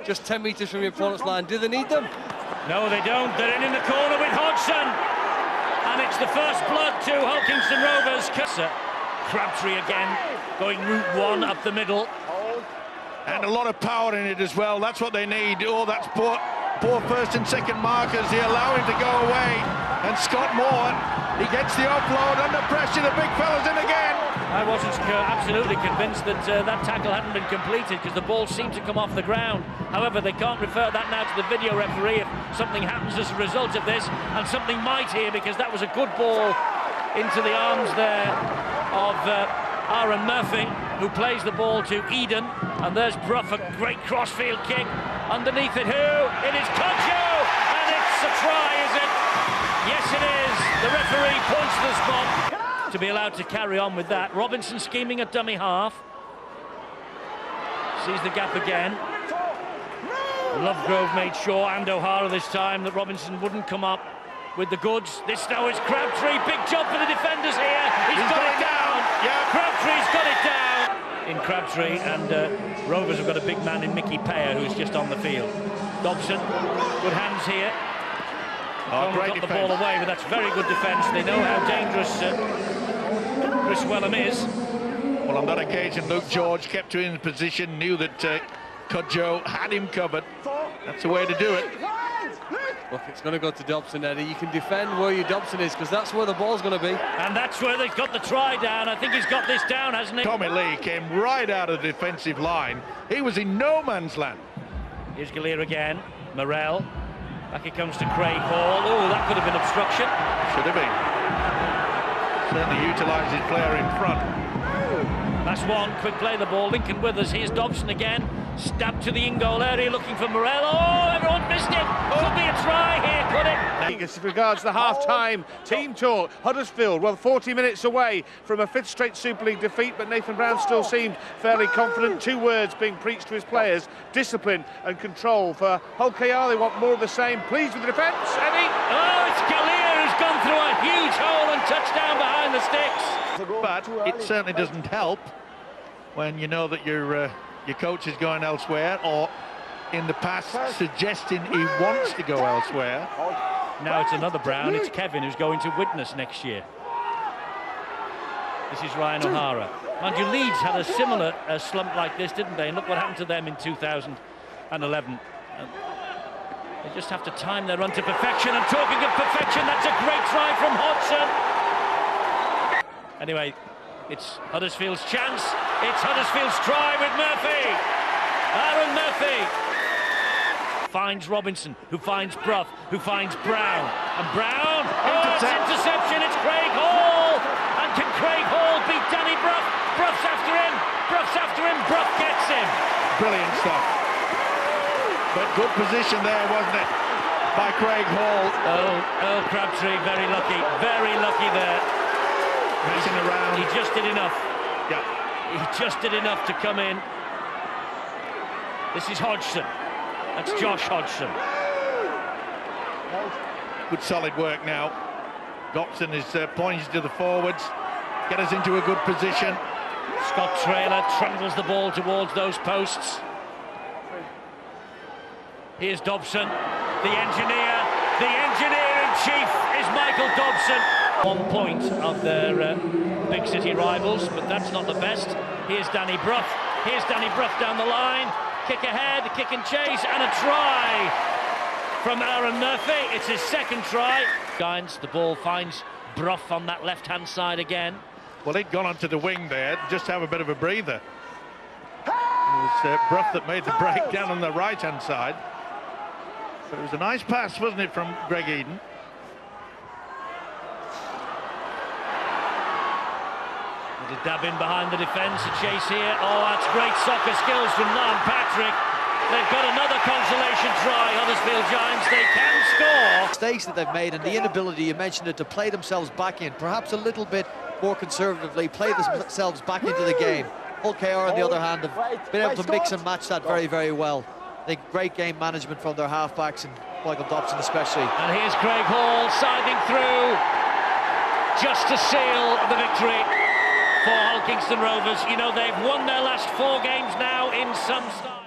just 10 metres from your opponent's line. Do they need them? No, they don't. They're in the corner with Hodgson. And it's the first blood to Hull Kingston Rovers. Crabtree again, going route one up the middle. And a lot of power in it as well. That's what they need. Oh, that's poor first and second markers. They allow him to go away. And Scott Moore, he gets the offload under pressure. The big fella's in again. I wasn't absolutely convinced that that tackle hadn't been completed because the ball seemed to come off the ground. However, they can't refer that now to the video referee if something happens as a result of this, and something might here, because that was a good ball into the arms there of Aaron Murphy, who plays the ball to Eden, and there's Brough, a great crossfield kick underneath it. It is Kodjo, and it's a try, is it? Yes, it is. The referee points to the spot to be allowed to carry on with that. Robinson scheming at dummy half. Sees the gap again. Lovegrove made sure, and O'Hara this time, that Robinson wouldn't come up with the goods. This now is Crabtree. Big job for the defenders here. He's got it down. Yeah, Crabtree's got it down. In Crabtree, and Rovers have got a big man in Mickey Payer, who's just on the field. Dobson, good hands here. Great got the ball away, but that's very good defence. They know how dangerous Chris Wellham is. Well, on that occasion, Luke George kept him in position, knew that Kodjo had him covered. That's the way to do it. Look, it's going to go to Dobson, Eddie. You can defend where your Dobson is, because that's where the ball's going to be. And that's where they've got the try down. I think he's got this down, hasn't he? Tommy Lee came right out of the defensive line. He was in no man's land. Here's Gallier again. Morrell. Back it comes to Craig Hall. Oh, that could have been obstruction. Should have been. Certainly utilised his player in front. That's one. Quick play the ball. Lincoln Withers. Here's Dobson again. Stabbed to the in-goal area, looking for Morrell. Oh, everyone missed it. Could be a try here, could it? As regards the half-time team talk, Huddersfield, well, 40 minutes away from a fifth straight Super League defeat, but Nathan Brown still seemed fairly confident. Two words being preached to his players: discipline and control. For Hull KR, they want more of the same. Pleased with the defence, Eddie? Oh, it's Gallier who's gone through a huge hole and touchdown behind the sticks. But it certainly doesn't help when you know that your coach is going elsewhere, or in the past suggesting he wants to go elsewhere. Now it's another Brown. It's Kevin who's going to witness next year. This is Ryan O'Hara. Mind you, Leeds had a similar slump like this, didn't they? And look what happened to them in 2011. They just have to time their run to perfection. And talking of perfection, that's a great try from Hodgson. Anyway, it's Huddersfield's chance. It's Huddersfield's try with Murphy. Aaron Murphy finds Robinson, who finds Brough, who finds Brown. And Brown, it's interception. It's Craig Hall. And can Craig Hall beat Danny Brough? Brough's after him. Brough's after him. Brough gets him. Brilliant stuff. But good position there, wasn't it, by Craig Hall? Oh, Crabtree, very lucky there. Messing around. He just did enough. Yeah. He just did enough to come in. This is Hodgson. That's Josh Hodgson. Good solid work now. Dobson is pointing to the forwards. Get us into a good position. Scott Traylor trundles the ball towards those posts. Here's Dobson, the engineer-in-chief is Michael Dobson. 1 point of their big city rivals, but that's not the best. Here's Danny Brough. Here's Danny Brough down the line. Kick ahead, kick and chase, and a try from Aaron Murphy. It's his second try. The ball finds Brough on that left-hand side again. Well, he'd gone onto the wing there, just to have a bit of a breather. It was Brough that made the break down on the right-hand side. But it was a nice pass, wasn't it, from Greg Eden? Little dab in behind the defence, a chase here. Oh, that's great soccer skills from Lan Patrick. They've got another consolation try, Huddersfield Giants. They can score. Mistakes that they've made and the inability, you mentioned it, to play themselves back in, perhaps a little bit more conservatively, play themselves back into the game. Hull KR, on the other hand, have been able to mix and match that very, very well. I think great game management from their halfbacks, and Michael Dobson especially. And here's Craig Hall siding through just to seal the victory for Hull Kingston Rovers. You know, they've won their last 4 games now in some style.